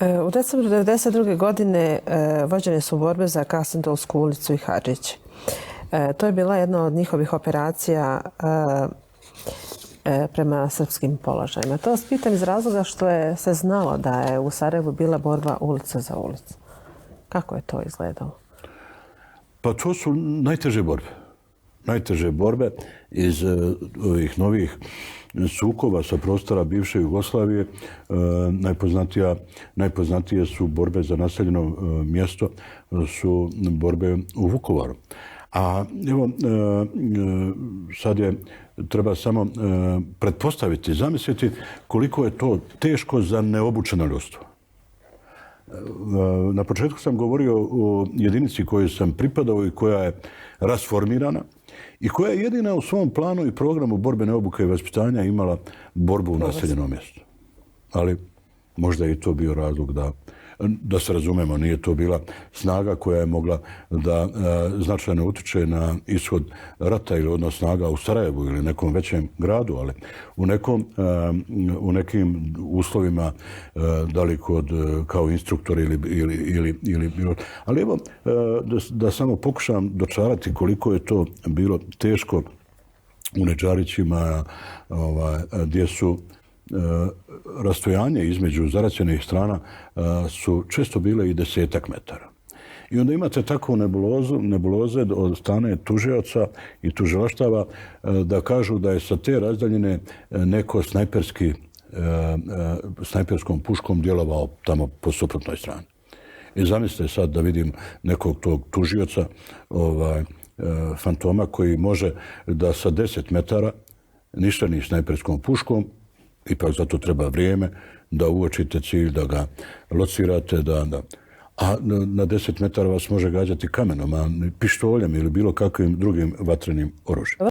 U decembru 1992. godine vođene su borbe za Kasindolsku ulicu i Hadžić. To je bila jedna od njihovih operacija prema srpskim položajima. To vas pitam iz razloga što je se znalo da je u Sarajevu bila borba ulica za ulicu. Kako je to izgledalo? Pa to su najteže borbe. Najteže borbe iz ovih novih sukoba sa prostora bivše Jugoslavije. Najpoznatije su borbe za naseljeno mjesto, su borbe u Vukovaru. A evo, sad treba samo pretpostaviti, zamisliti koliko je to teško za neobučeno ljudstvo. Na početku sam govorio o jedinici kojoj sam pripadao i koja je rasformirana i koja je jedina u svom planu i programu borbene obuke i vaspitanja imala borbu u naseljenom mjestu. Ali možda je i to bio razlog da se razumemo, nije to bila snaga koja je mogla da značajno utječe na ishod rata ili odnos snaga u Sarajevu ili nekom većem gradu, ali u nekim uslovima, da li kao instruktor ili ali evo, da samo pokušam dočarati koliko je to bilo teško u Neđarićima, gdje su rastojanje između zaraćenih strana su često bile i 10-ak metara. I onda imate takvu nebuloze od strane tužioca i tužilaštava da kažu da je sa te razdaljine neko snajperskom puškom djelovao tamo po suprotnoj strani. I zamislite sad da vidim nekog tog tužioca, fantoma koji može da sa 10 metara ništani snajperskom puškom, ipak zato treba vrijeme da uočite cilj, da ga locirate, a na 10 metara vas može gađati kamenom, a pištoljem ili bilo kakvim drugim vatrenim oružjem.